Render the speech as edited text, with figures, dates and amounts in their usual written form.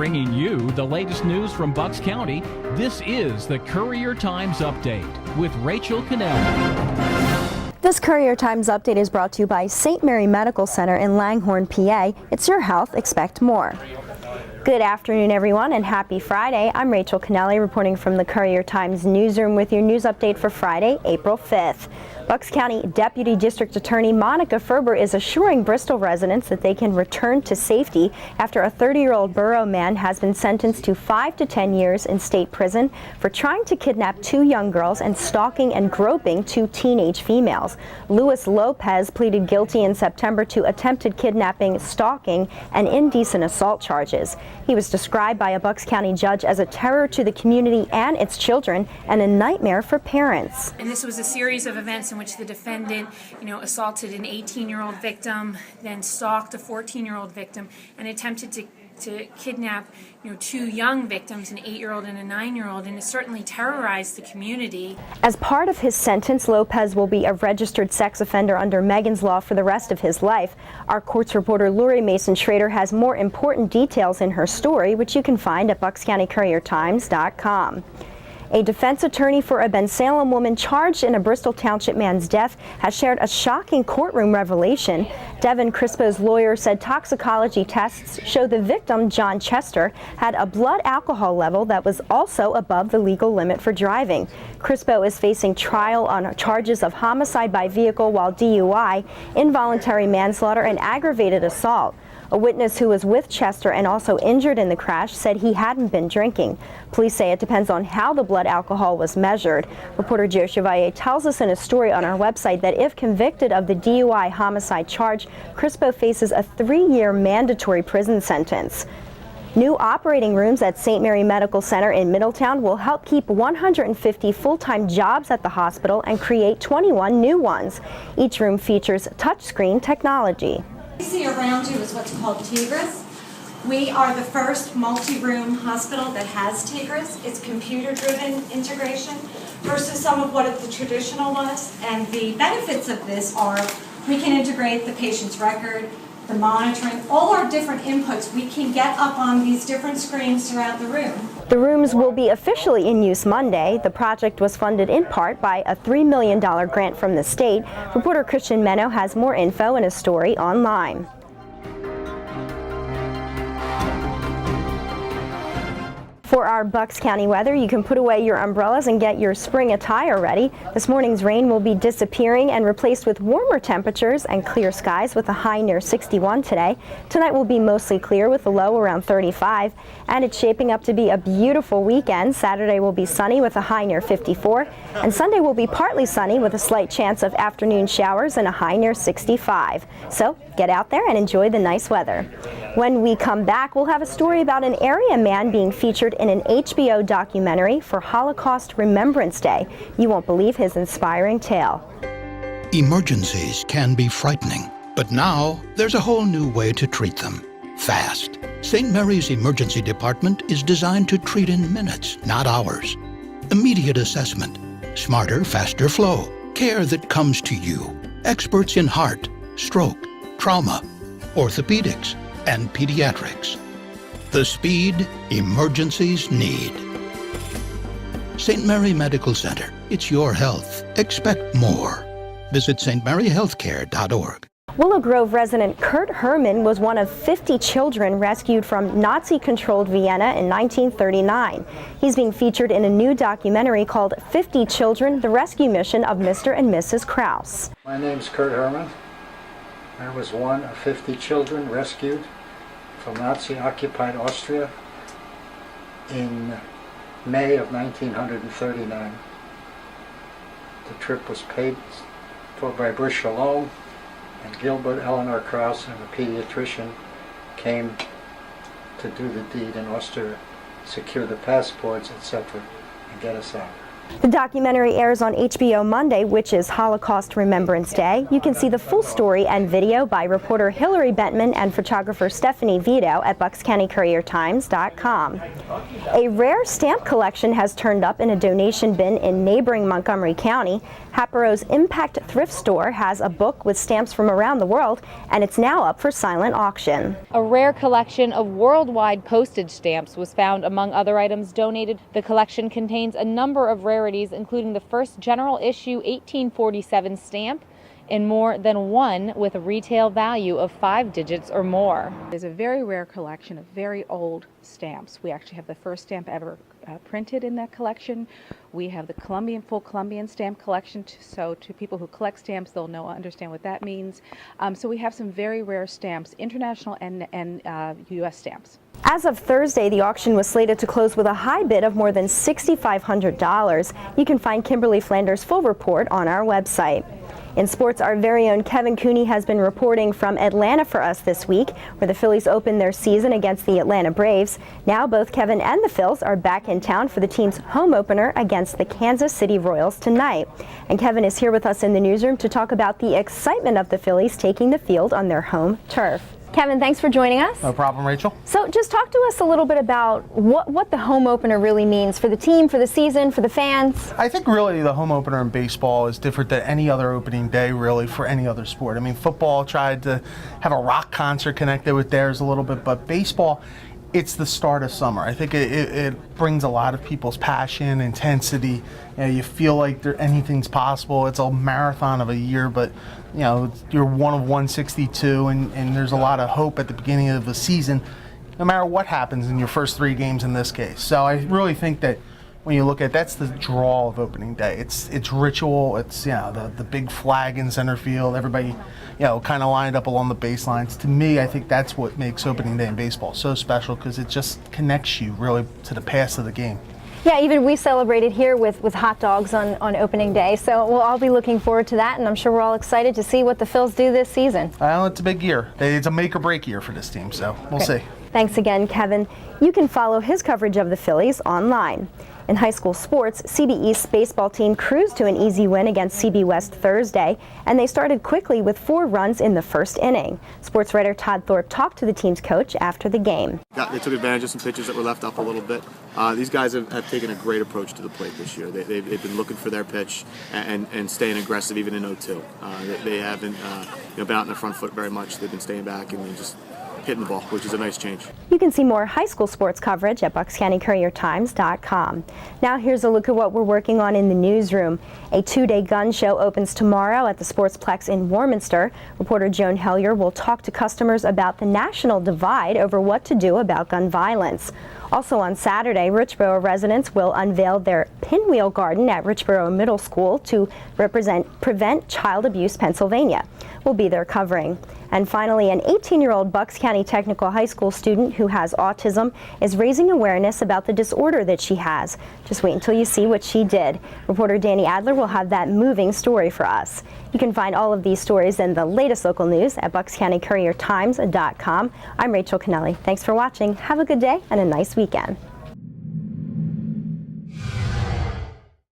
bringing you the latest news from Bucks County. This is the Courier Times Update with Rachel Cannelli. This Courier Times Update is brought to you by St. Mary Medical Center in Langhorne, PA. It's your health, expect more. Good afternoon, everyone, and happy Friday. I'm Rachel Cannelli reporting from the Courier Times newsroom with your news update for Friday, April 5th. Bucks County Deputy District Attorney Monica Ferber is assuring Bristol residents that they can return to safety after a 30-year-old borough man has been sentenced to 5 to 10 years in state prison for trying to kidnap 2 young girls and stalking and groping 2 teenage females. Luis Lopez pleaded guilty in September to attempted kidnapping, stalking, and indecent assault charges. He was described by a Bucks County judge as a terror to the community and its children and a nightmare for parents. And this was a series of events in which the defendant, assaulted an 18-year-old victim, then stalked a 14-year-old victim, and attempted to kidnap, 2 young victims, an 8-year-old and a 9-year-old, and it certainly terrorized the community. As part of his sentence, Lopez will be a registered sex offender under Megan's Law for the rest of his life. Our courts reporter Lori Mason-Schrader has more important details in her story, which you can find at buckscountycouriertimes.com. A defense attorney for a Bensalem woman charged in a Bristol Township man's death has shared a shocking courtroom revelation. Devin Crispo's lawyer said toxicology tests show the victim, John Chester, had a blood alcohol level that was also above the legal limit for driving. Crispo is facing trial on charges of homicide by vehicle while DUI, involuntary manslaughter, and aggravated assault. A witness who was with Chester and also injured in the crash said he hadn't been drinking. Police say it depends on how the blood alcohol was measured. Reporter Joe Chevalier tells us in a story on our website that if convicted of the DUI homicide charge, Crispo faces a 3-year mandatory prison sentence. New operating rooms at St. Mary Medical Center in Middletown will help keep 150 full-time jobs at the hospital and create 21 new ones. Each room features touchscreen technology. What you see around you is what's called Tigris. We are the first multi-room hospital that has Tigris. It's computer-driven integration versus some of what the traditional was. And the benefits of this are we can integrate the patient's record, the monitoring, all our different inputs we can get up on these different screens throughout the room. The rooms will be officially in use Monday. The project was funded in part by a $3 million grant from the state. Reporter Christian Menno has more info in a story online. For our Bucks County weather, you can put away your umbrellas and get your spring attire ready. This morning's rain will be disappearing and replaced with warmer temperatures and clear skies with a high near 61 today. Tonight will be mostly clear with a low around 35, and it's shaping up to be a beautiful weekend. Saturday will be sunny with a high near 54, and Sunday will be partly sunny with a slight chance of afternoon showers and a high near 65. So get out there and enjoy the nice weather. When we come back, we'll have a story about an area man being featured in an HBO documentary for Holocaust Remembrance Day. You won't believe his inspiring tale. Emergencies can be frightening, but now there's a whole new way to treat them. Fast. St. Mary's Emergency Department is designed to treat in minutes, not hours. Immediate assessment. Smarter, faster flow. Care that comes to you. Experts in heart, stroke, trauma, orthopedics, and pediatrics. The speed emergencies need. St. Mary Medical Center. It's your health. Expect more. Visit stmaryhealthcare.org. Willow Grove resident Kurt Herman was one of 50 children rescued from Nazi-controlled Vienna in 1939. He's being featured in a new documentary called 50 Children, the Rescue Mission of Mr. and Mrs. Krauss. My name's Kurt Herman. I was one of 50 children rescued from Nazi-occupied Austria in May of 1939. The trip was paid for by Bush Shalom, and Gilbert Eleanor Krauss and a pediatrician came to do the deed in Austria, secure the passports, etc., and get us out. The documentary airs on HBO Monday, which is Holocaust Remembrance Day. You can see the full story and video by reporter Hillary Bentman and photographer Stephanie Vito at buckscountycouriertimes.com. A rare stamp collection has turned up in a donation bin in neighboring Montgomery County. Haparo's Impact Thrift Store has a book with stamps from around the world, and it's now up for silent auction. A rare collection of worldwide postage stamps was found among other items donated. The collection contains a number of rarities, including the first general issue 1847 stamp and more than one with a retail value of 5 digits or more. There's a very rare collection of very old stamps. We actually have the first stamp ever printed in that collection. We have the full Colombian stamp collection, so to people who collect stamps, they'll understand what that means. So we have some very rare stamps, international and U.S. stamps. As of Thursday, the auction was slated to close with a high bid of more than $6,500. You can find Kimberly Flanders' full report on our website. In sports, our very own Kevin Cooney has been reporting from Atlanta for us this week, where the Phillies opened their season against the Atlanta Braves. Now both Kevin and the Phils are back in town for the team's home opener against the Kansas City Royals tonight. And Kevin is here with us in the newsroom to talk about the excitement of the Phillies taking the field on their home turf. Kevin, thanks for joining us. No problem, Rachel. So just talk to us a little bit about what the home opener really means for the team, for the season, for the fans. I think really the home opener in baseball is different than any other opening day really for any other sport. I mean, football tried to have a rock concert connected with theirs a little bit, but baseball, it's the start of summer. I think it brings a lot of people's passion, intensity. You know, you feel like anything's possible. It's a marathon of a year, but you know, you're one of 162, and there's a lot of hope at the beginning of the season, no matter what happens in your first 3 games in this case. So I really think that when you look at that's the draw of opening day. It's ritual. It's the big flag in center field. Everybody kind of lined up along the baselines. To me, I think that's what makes opening day in baseball so special, because it just connects you really to the past of the game. Yeah, even we celebrated here with hot dogs on opening day, so we'll all be looking forward to that, and I'm sure we're all excited to see what the Phils do this season. Well, it's a big year. It's a make or break year for this team, so we'll see. Thanks again, Kevin. You can follow his coverage of the Phillies online. In high school sports, CB East's baseball team cruised to an easy win against CB West Thursday, and they started quickly with 4 runs in the first inning. Sports writer Todd Thorpe talked to the team's coach after the game. They took advantage of some pitches that were left up a little bit. These guys have taken a great approach to the plate this year. They've been looking for their pitch and staying aggressive even in 0-2. They haven't been out in the front foot very much. They've been staying back and just hitting the ball, which is a nice change. You can see more high school sports coverage at buckscountycouriertimes.com. Now here's a look at what we're working on in the newsroom. A 2-day gun show opens tomorrow at the Sportsplex in Warminster. Reporter Joan Hellier will talk to customers about the national divide over what to do about gun violence. Also on Saturday, Richboro residents will unveil their pinwheel garden at Richboro Middle School to Prevent Child Abuse Pennsylvania. Will be their covering. And finally, an 18-year-old Bucks County Technical High School student who has autism is raising awareness about the disorder that she has. Just wait until you see what she did. Reporter Danny Adler will have that moving story for us. You can find all of these stories and the latest local news at buckscountycouriertimes.com. I'm Rachel Kennelly. Thanks for watching. Have a good day and a nice weekend.